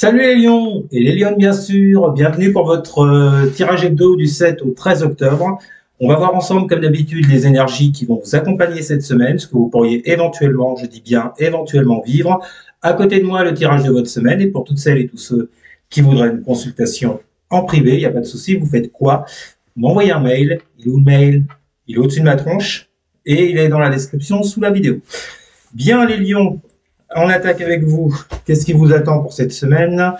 Salut les lions et les lionnes bien sûr, bienvenue pour votre tirage hebdo du 7 au 13 octobre. On va voir ensemble comme d'habitude les énergies qui vont vous accompagner cette semaine, ce que vous pourriez éventuellement, je dis bien éventuellement vivre. À côté de moi le tirage de votre semaine et pour toutes celles et tous ceux qui voudraient une consultation en privé, il n'y a pas de souci, vous faites quoi? Vous m'envoyez un mail, il est où le mail? Il est au-dessus de ma tronche et il est dans la description sous la vidéo. Bien les lions, on attaque avec vous. Qu'est-ce qui vous attend pour cette semaine?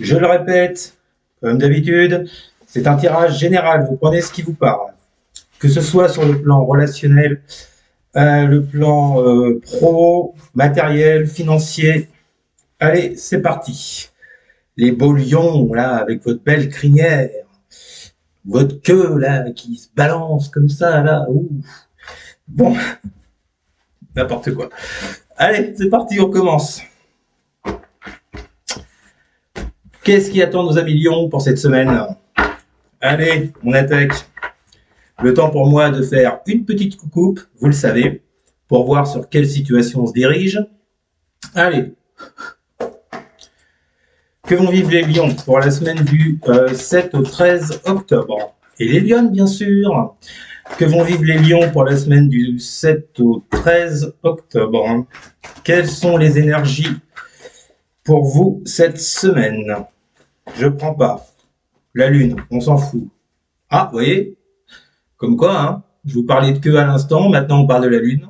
Je le répète, comme d'habitude, c'est un tirage général. Vous prenez ce qui vous parle. Que ce soit sur le plan relationnel, le plan pro, matériel, financier. Allez, c'est parti. Les beaux lions, là, avec votre belle crinière. Votre queue, là, qui se balance comme ça, là. Ouh. Bon, n'importe quoi. Allez, c'est parti, on commence. Qu'est-ce qui attend nos amis lions pour cette semaine? Allez, on attaque. Le temps pour moi de faire une petite coucoupe, vous le savez, pour voir sur quelle situation on se dirige. Allez. Que vont vivre les lions pour la semaine du 7 au 13 octobre? Et les lionnes, bien sûr. Que vont vivre les lions pour la semaine du 7 au 13 octobre? Quelles sont les énergies pour vous cette semaine? Je prends pas. La lune, on s'en fout. Ah, vous voyez? Comme quoi, hein? Je vous parlais de queue à l'instant, maintenant on parle de la lune.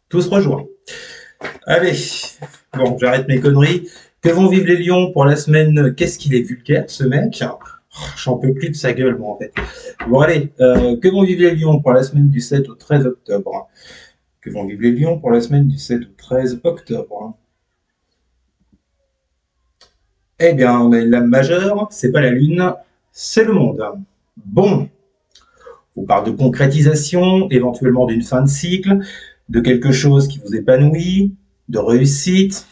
Tout se rejoint. Allez, bon, j'arrête mes conneries. Que vont vivre les lions pour la semaine? Qu'est-ce qu'il est vulgaire, ce mec? J'en peux plus de sa gueule, moi, en fait. Bon, allez, que vont vivre les lions pour la semaine du 7 au 13 octobre? Que vont vivre les lions pour la semaine du 7 au 13 octobre? Eh bien, on a une lame majeure, c'est pas la lune, c'est le monde. Bon, on parle de concrétisation, éventuellement d'une fin de cycle, de quelque chose qui vous épanouit, de réussite.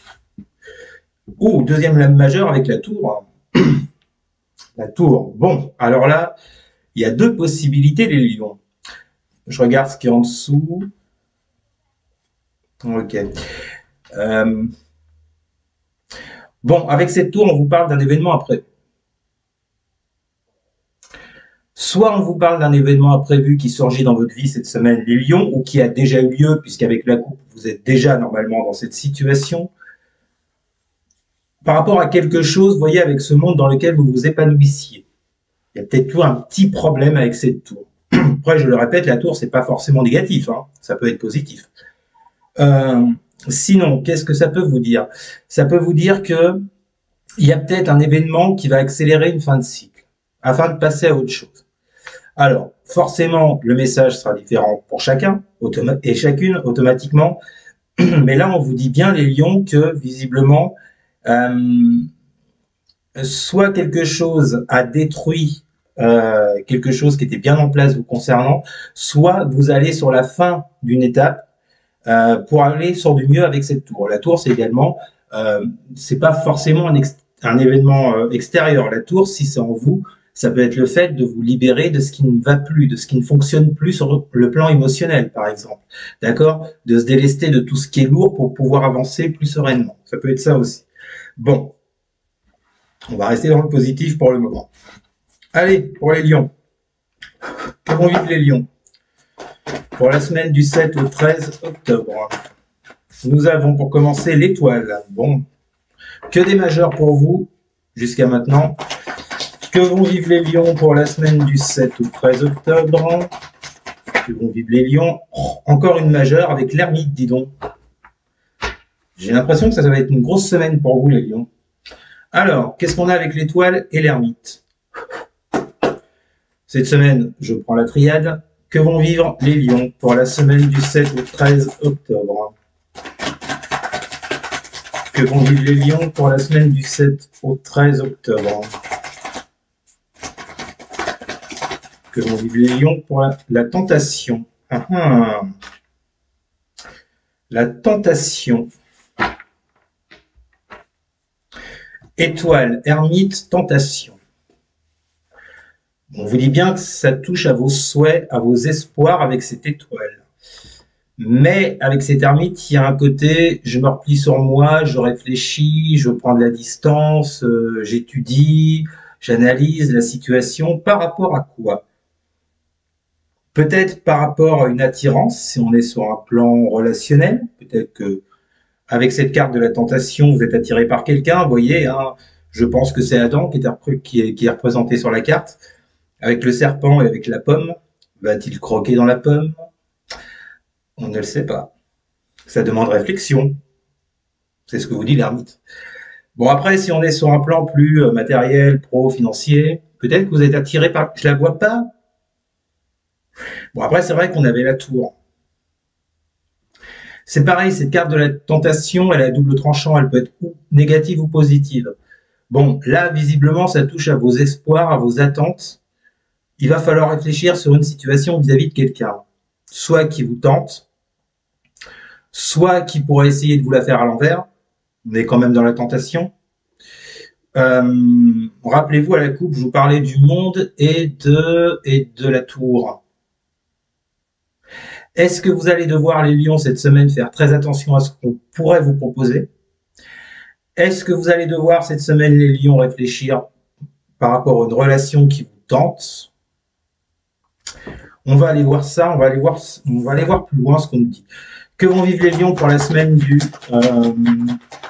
Oh, deuxième lame majeure avec la tour. La tour. Bon, alors là, il y a deux possibilités, les lions. Je regarde ce qui est en dessous. Ok. Bon, avec cette tour, on vous parle d'un événement imprévu. Soit on vous parle d'un événement imprévu qui surgit dans votre vie cette semaine, les lions, ou qui a déjà eu lieu, puisqu'avec la coupe, vous êtes déjà normalement dans cette situation. Par rapport à quelque chose, vous voyez, avec ce monde dans lequel vous vous épanouissiez. Il y a peut-être toujours un petit problème avec cette tour. Après, je le répète, la tour, c'est pas forcément négatif, hein. Ça peut être positif. Sinon, qu'est-ce que ça peut vous dire? Ça peut vous dire que il y a peut-être un événement qui va accélérer une fin de cycle, afin de passer à autre chose. Alors, forcément, le message sera différent pour chacun et chacune automatiquement. Mais là, on vous dit bien, les lions, que visiblement, soit quelque chose a détruit quelque chose qui était bien en place vous concernant, soit vous allez sur la fin d'une étape pour aller sur du mieux avec cette tour. La tour, c'est également, c'est pas forcément un événement extérieur. La tour, si c'est en vous, ça peut être le fait de vous libérer de ce qui ne va plus, de ce qui ne fonctionne plus sur le plan émotionnel, par exemple. D'accord? De se délester de tout ce qui est lourd pour pouvoir avancer plus sereinement. Ça peut être ça aussi. Bon. On va rester dans le positif pour le moment. Allez, pour les lions. Que vont vivre les lions pour la semaine du 7 au 13 octobre? Nous avons pour commencer l'étoile. Bon. Que des majeurs pour vous jusqu'à maintenant. Que vont vivre les lions pour la semaine du 7 au 13 octobre? Que vont vivre les lions? Encore une majeure avec l'ermite, dis donc. J'ai l'impression que ça va être une grosse semaine pour vous, les lions. Alors, qu'est-ce qu'on a avec l'étoile et l'ermite? Cette semaine, je prends la triade. Que vont vivre les lions pour la semaine du 7 au 13 octobre? Que vont vivre les lions pour la semaine du 7 au 13 octobre? Que vont vivre les lions pour la tentation? La tentation. Étoile, ermite, tentation. On vous dit bien que ça touche à vos souhaits, à vos espoirs avec cette étoile. Mais avec cet ermite, il y a un côté, je me replie sur moi, je réfléchis, je prends de la distance, j'étudie, j'analyse la situation par rapport à quoi? Peut-être par rapport à une attirance, si on est sur un plan relationnel, peut-être que avec cette carte de la tentation, vous êtes attiré par quelqu'un, vous voyez, hein, je pense que c'est Adam qui est représenté sur la carte, avec le serpent et avec la pomme. Va-t-il croquer dans la pomme? On ne le sait pas. Ça demande réflexion. C'est ce que vous dit l'ermite. Bon, après, si on est sur un plan plus matériel, pro, financier, peut-être que vous êtes attiré par... Je la vois pas. Bon, après, c'est vrai qu'on avait la tour. C'est pareil, cette carte de la tentation, elle est à double tranchant, elle peut être ou négative ou positive. Bon, là, visiblement, ça touche à vos espoirs, à vos attentes. Il va falloir réfléchir sur une situation vis-à-vis de quelqu'un. Soit qui vous tente, soit qui pourrait essayer de vous la faire à l'envers. On est quand même dans la tentation. Rappelez-vous, à la coupe, je vous parlais du monde et de la tour. Est-ce que vous allez devoir, les lions, cette semaine, faire très attention à ce qu'on pourrait vous proposer? Est-ce que vous allez devoir, cette semaine, les lions, réfléchir par rapport à une relation qui vous tente? On va aller voir ça, on va aller voir plus loin ce qu'on nous dit. Que vont vivre les lions pour la semaine du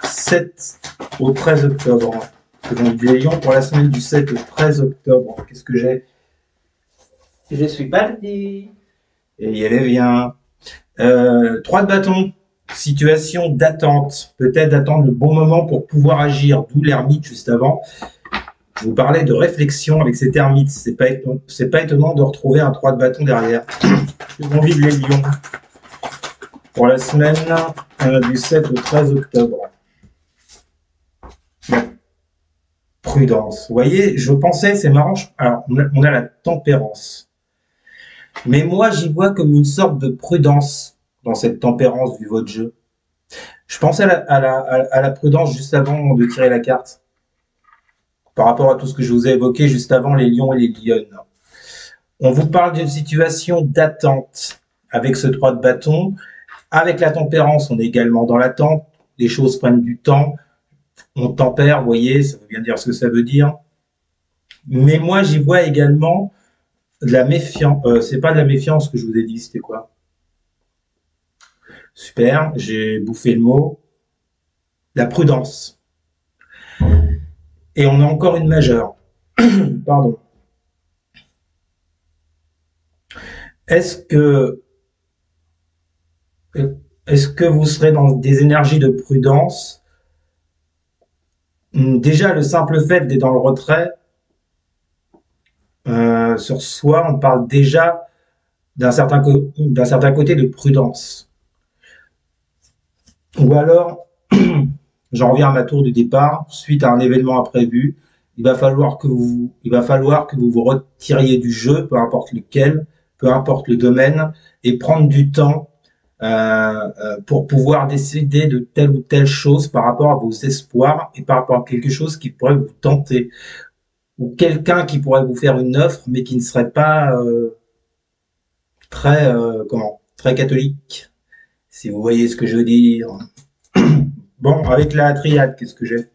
7 au 13 octobre? Que vont vivre les lions pour la semaine du 7 au 13 octobre? Qu'est-ce que j'ai? Je suis parti. Et il y vient. 3 de bâton. Situation d'attente. Peut-être d'attendre le bon moment pour pouvoir agir. D'où l'ermite juste avant. Je vous parlais de réflexion avec cet ermite. C'est pas étonnant de retrouver un 3 de bâton derrière. Que vont vivre les lions pour la semaine du 7 au 13 octobre? Prudence. Vous voyez, je pensais, c'est marrant, alors on a la tempérance. Mais moi, j'y vois comme une sorte de prudence dans cette tempérance vu votre jeu. Je pensais à la prudence juste avant de tirer la carte. Par rapport à tout ce que je vous ai évoqué juste avant, les lions et les lionnes. On vous parle d'une situation d'attente avec ce 3 de bâton. Avec la tempérance, on est également dans l'attente. Les choses prennent du temps. On tempère, vous voyez, ça veut bien dire ce que ça veut dire. Mais moi, j'y vois également de la méfiance. C'est pas de la méfiance que je vous ai dit, c'était quoi? Super, j'ai bouffé le mot. La prudence. Et on a encore une majeure. Pardon. Est-ce que vous serez dans des énergies de prudence? Déjà, le simple fait d'être dans le retrait, sur soi, on parle déjà d'un certain côté de prudence. Ou alors, j'en reviens à ma tour du départ, suite à un événement imprévu, il va falloir que vous vous retiriez du jeu, peu importe lequel, peu importe le domaine, et prendre du temps pour pouvoir décider de telle ou telle chose par rapport à vos espoirs et par rapport à quelque chose qui pourrait vous tenter, ou quelqu'un qui pourrait vous faire une offre, mais qui ne serait pas très catholique, si vous voyez ce que je veux dire. Bon, avec la triade, qu'est-ce que j'ai?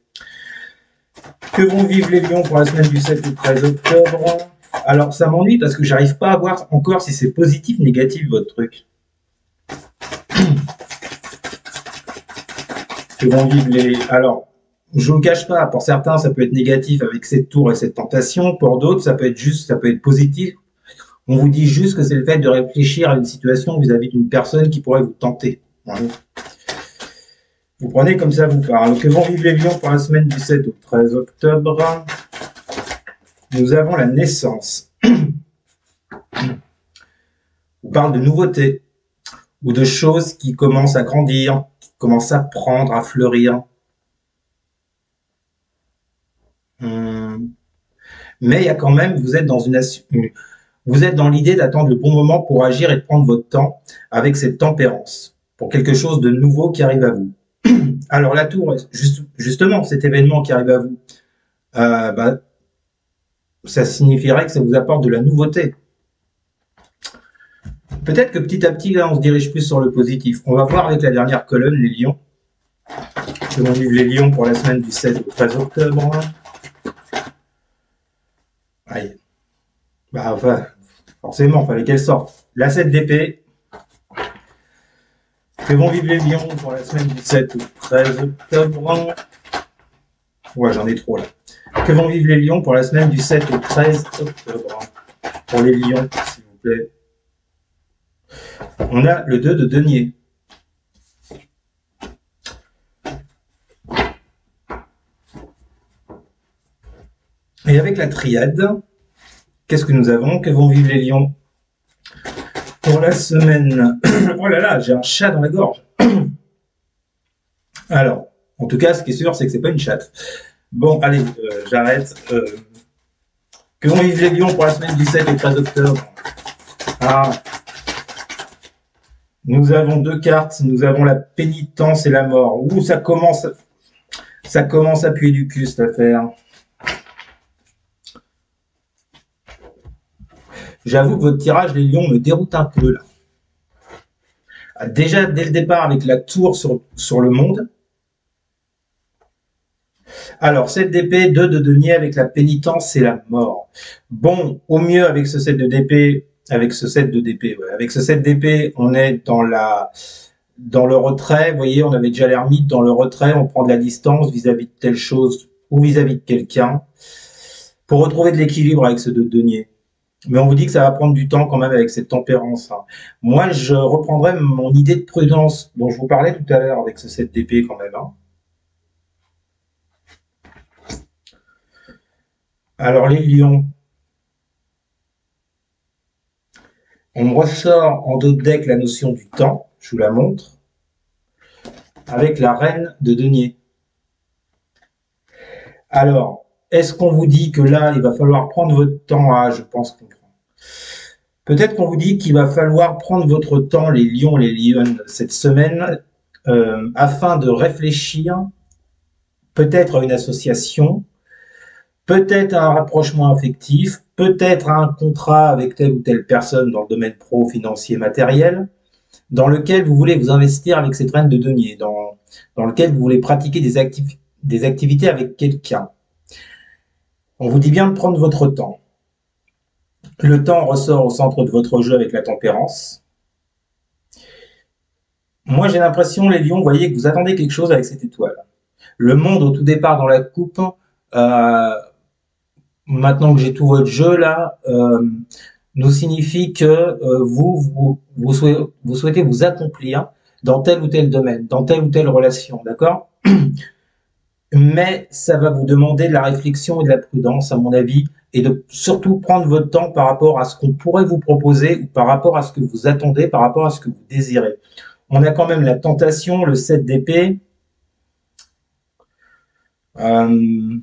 Que vont vivre les lions pour la semaine du 7 au 13 octobre? Alors, ça m'ennuie parce que j'arrive pas à voir encore si c'est positif, négatif, votre truc. Que vont vivre les... Alors, je ne vous cache pas, pour certains, ça peut être négatif avec cette tour et cette tentation. Pour d'autres, ça peut être positif. On vous dit juste que c'est le fait de réfléchir à une situation vis-à-vis d'une personne qui pourrait vous tenter. Vous prenez comme ça vous parle. Que vont vivre les lions pour la semaine du 7 au 13 octobre? Nous avons la naissance. On parle de nouveautés ou de choses qui commencent à grandir, qui commencent à prendre, à fleurir. Mais il y a quand même, vous êtes dans l'idée d'attendre le bon moment pour agir et de prendre votre temps avec cette tempérance pour quelque chose de nouveau qui arrive à vous. Alors la tour, justement, cet événement qui arrive à vous, ça signifierait que ça vous apporte de la nouveauté. Peut-être que petit à petit, là, on se dirige plus sur le positif. On va voir avec la dernière colonne, les lions. Comment vivent les lions pour la semaine du 16 au 13 octobre. Aïe. Bah, enfin, forcément, il fallait qu'elle sorte. La 7 d'épée. Que vont vivre les lions pour la semaine du 7 au 13 octobre. Ouais, j'en ai trop là. Que vont vivre les lions pour la semaine du 7 au 13 octobre. Pour les lions, s'il vous plaît. On a le 2 de denier. Et avec la triade, qu'est-ce que nous avons? Que vont vivre les lions pour la semaine? Oh là là, j'ai un chat dans la gorge. Alors, en tout cas, ce qui est sûr, c'est que c'est pas une chatte. Bon, allez, j'arrête. Que vont vivre les lions pour la semaine du 7 et 13 octobre? Ah, nous avons deux cartes. Nous avons la pénitence et la mort. Ouh, ça commence à puer du cul, cette affaire. J'avoue que votre tirage, les lions, me déroute un peu, là. Déjà, dès le départ, avec la tour sur le monde. Alors, 7 d'épée, 2 de denier avec la pénitence et la mort. Bon, au mieux, avec ce 7 d'épée, avec ce 7 d'épée, on est dans le retrait. Vous voyez, on avait déjà l'ermite dans le retrait. On prend de la distance vis-à-vis de telle chose ou vis-à-vis de quelqu'un pour retrouver de l'équilibre avec ce 2 de denier. Mais on vous dit que ça va prendre du temps quand même avec cette tempérance. Moi, je reprendrai mon idée de prudence dont je vous parlais tout à l'heure avec ce 7 d'épée quand même. Alors les lions, on me ressort en dos de deck la notion du temps, je vous la montre, avec la reine de denier. Alors, est-ce qu'on vous dit que là, il va falloir prendre votre temps? Ah, je pense qu'on prend. Peut-être qu'on vous dit qu'il va falloir prendre votre temps, les lions, les lionnes, cette semaine, afin de réfléchir peut-être à une association, peut-être à un rapprochement affectif, peut-être à un contrat avec telle ou telle personne dans le domaine pro, financier, matériel, dans lequel vous voulez vous investir avec cette reine de denier, dans lequel vous voulez pratiquer des activités avec quelqu'un. On vous dit bien de prendre votre temps. Le temps ressort au centre de votre jeu avec la tempérance. Moi, j'ai l'impression, les lions, vous voyez que vous attendez quelque chose avec cette étoile. Le monde, au tout départ dans la coupe, maintenant que j'ai tout votre jeu là, nous signifie que vous souhaitez vous accomplir dans tel ou tel domaine, dans telle ou telle relation, d'accord? Mais ça va vous demander de la réflexion et de la prudence, à mon avis, et de surtout prendre votre temps par rapport à ce qu'on pourrait vous proposer ou par rapport à ce que vous attendez, par rapport à ce que vous désirez. On a quand même la tentation, le 7 d'épée. Moi,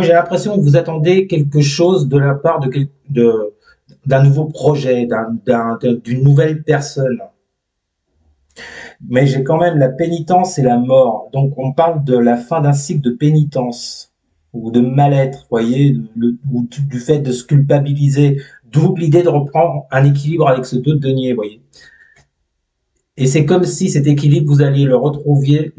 j'ai l'impression que vous attendez quelque chose de la part d'un nouveau projet, d'une nouvelle personne. Mais j'ai quand même la pénitence et la mort. Donc, on parle de la fin d'un cycle de pénitence ou de mal-être, vous voyez, ou du fait de se culpabiliser, d'où l'idée de reprendre un équilibre avec ce 2 de denier, vous voyez. Et c'est comme si cet équilibre, vous alliez le retrouver,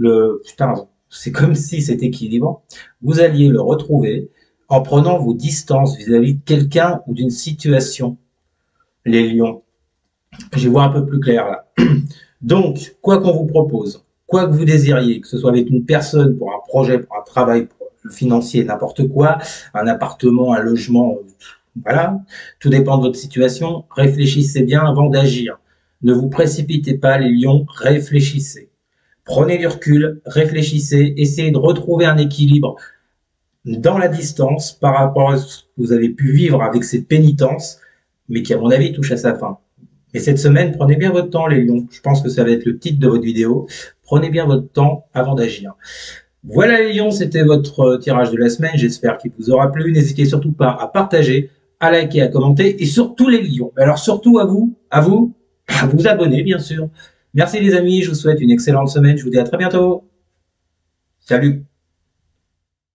c'est comme si cet équilibre, vous alliez le retrouver en prenant vos distances vis-à-vis de quelqu'un ou d'une situation. Les lions. J'y vois un peu plus clair là. Donc, quoi qu'on vous propose, quoi que vous désiriez, que ce soit avec une personne, pour un projet, pour un travail, pour le financier, n'importe quoi, un appartement, un logement, voilà, tout dépend de votre situation, réfléchissez bien avant d'agir. Ne vous précipitez pas, les lions, réfléchissez. Prenez du recul, réfléchissez, essayez de retrouver un équilibre dans la distance par rapport à ce que vous avez pu vivre avec cette pénitence, mais qui, à mon avis, touche à sa fin. Et cette semaine, prenez bien votre temps, les lions. Je pense que ça va être le titre de votre vidéo. Prenez bien votre temps avant d'agir. Voilà, les lions, c'était votre tirage de la semaine. J'espère qu'il vous aura plu. N'hésitez surtout pas à partager, à liker, à commenter. Et surtout, les lions. Alors, surtout à vous à vous abonner, bien sûr. Merci, les amis. Je vous souhaite une excellente semaine. Je vous dis à très bientôt. Salut.